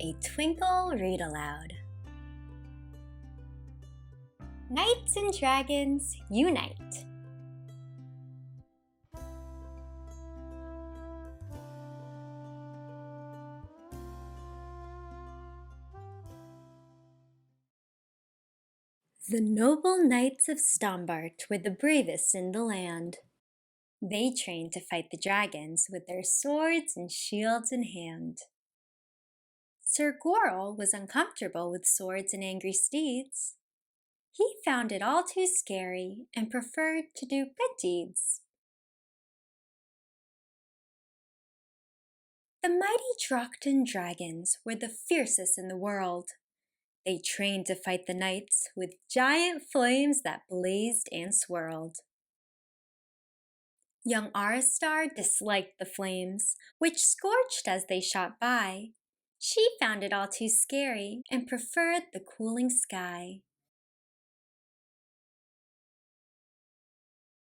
a Twinkl Read-Aloud. Knights and dragons unite. The noble knights of Stombart were the bravest in the land. They trained to fight the dragons with their swords and shields in hand. Sir Gorrell was uncomfortable with swords and angry steeds. He found it all too scary and preferred to do good deeds. The mighty Drockton dragons were the fiercest in the world. They trained to fight the knights with giant flames that blazed and swirled. Young Aristar disliked the flames, which scorched as they shot by. She found it all too scary and preferred the cooling sky.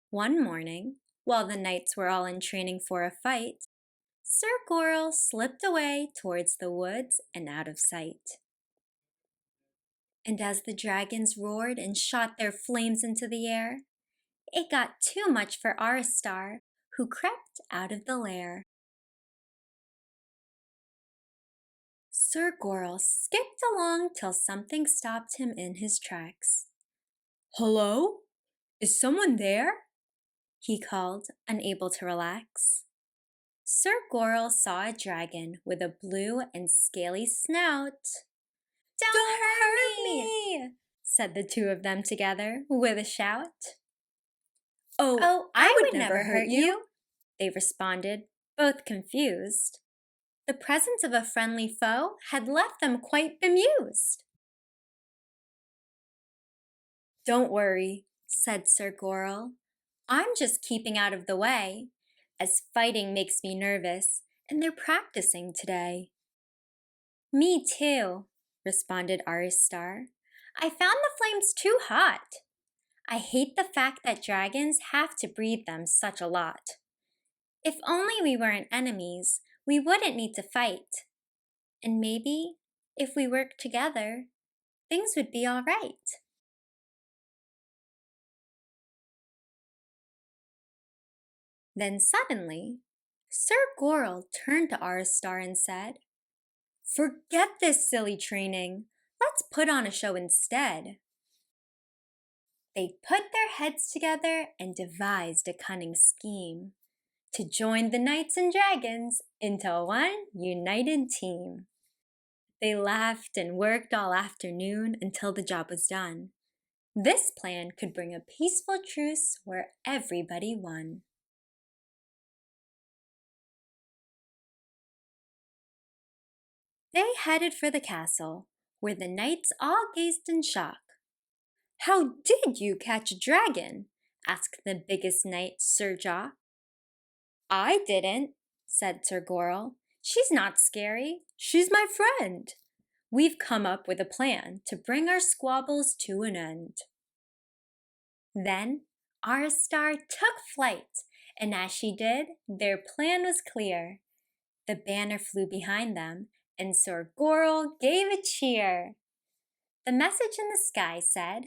One morning, while the knights were all in training for a fight, Sir Gorrell slipped away towards the woods and out of sight. And as the dragons roared and shot their flames into the air, it got too much for Aristar, who crept out of the lair. Sir Gorrell skipped along till something stopped him in his tracks. "Hello? Is someone there?" he called, unable to relax. Sir Gorrell saw a dragon with a blue and scaly snout. Don't hurt me, said the two of them together with a shout. Oh, I would never hurt you, they responded, both confused. The presence of a friendly foe had left them quite bemused. Don't worry, said Sir Gorrell. I'm just keeping out of the way, as fighting makes me nervous, and they're practicing today. Me too, responded Aristar. I found the flames too hot. I hate the fact that dragons have to breathe them such a lot. If only we weren't enemies, we wouldn't need to fight. And maybe, if we worked together, things would be all right. Then suddenly, Sir Gorrell turned to Aristar and said, Forget this silly training. Let's put on a show instead. They put their heads together and devised a cunning scheme to join the knights and dragons into one united team. They laughed and worked all afternoon until the job was done. This plan could bring a peaceful truce where everybody won. They headed for the castle, where the knights all gazed in shock. How did you catch a dragon? Asked the biggest knight, Sir Jock. I didn't, said Sir Gorrell. She's not scary. She's my friend. We've come up with a plan to bring our squabbles to an end. Then Aristar took flight, and as she did, their plan was clear. The banner flew behind them, and Sir Gorrell gave a cheer. The message in the sky said,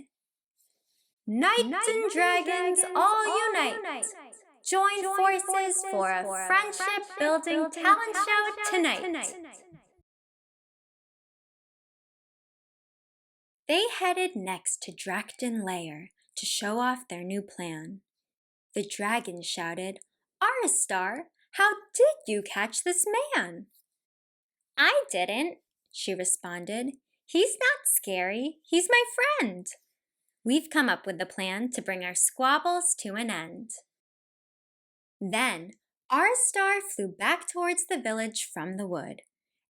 Knights and dragons all unite! Join forces for a friendship-building talent show tonight. They headed next to Drockton Lair to show off their new plan. The dragon shouted, Aristar, how did you catch this man? I didn't, she responded. He's not scary. He's my friend. We've come up with a plan to bring our squabbles to an end. Then Aristar flew back towards the village from the wood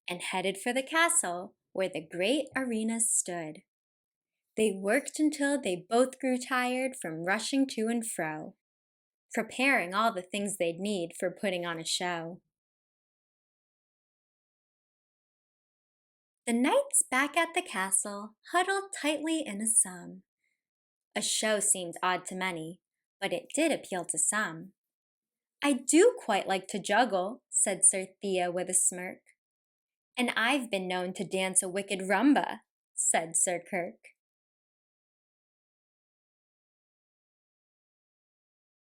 and headed for the castle where the great arena stood. They worked until they both grew tired from rushing to and fro, preparing all the things they'd need for putting on a show. The knights back at the castle huddled tightly in a sum. A show seemed odd to many, but it did appeal to some. I do quite like to juggle, said Sir Thea with a smirk. And I've been known to dance a wicked rumba, said Sir Kirk.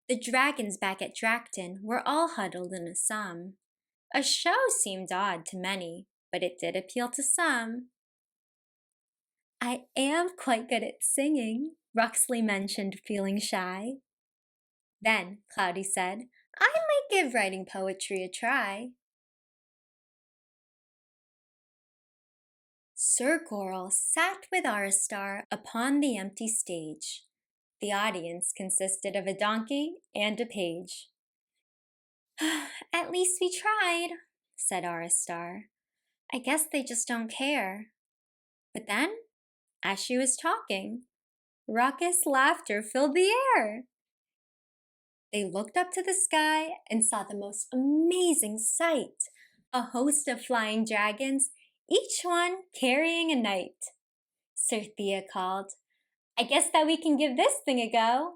The dragons back at Drakton were all huddled in a sum. A show seemed odd to many, but it did appeal to some. I am quite good at singing, Ruxley mentioned, feeling shy. Then, Cloudy said, I might give writing poetry a try. Sir Gorrell sat with Aristar upon the empty stage. The audience consisted of a donkey and a page. At least we tried, said Aristar. I guess they just don't care. But then, as she was talking, raucous laughter filled the air. They looked up to the sky and saw the most amazing sight, a host of flying dragons, each one carrying a knight. Sir Thea called, I guess that we can give this thing a go.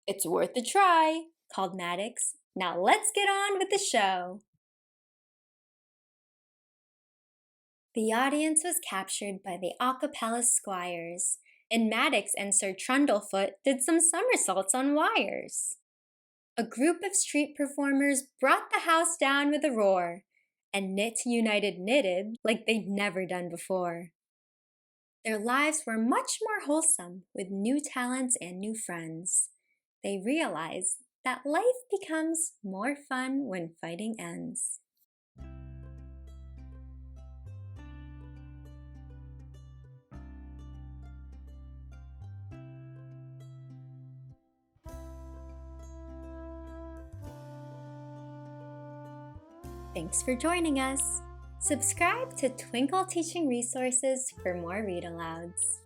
It's worth a try, called Maddox. Now let's get on with the show. The audience was captured by the a cappella squires, and Maddox and Sir Trundlefoot did some somersaults on wires. A group of street performers brought the house down with a roar, and Knit United knitted like they'd never done before. Their lives were much more wholesome with new talents and new friends. They realized that life becomes more fun when fighting ends. Thanks for joining us. Subscribe to Twinkl Teaching Resources for more read-alouds.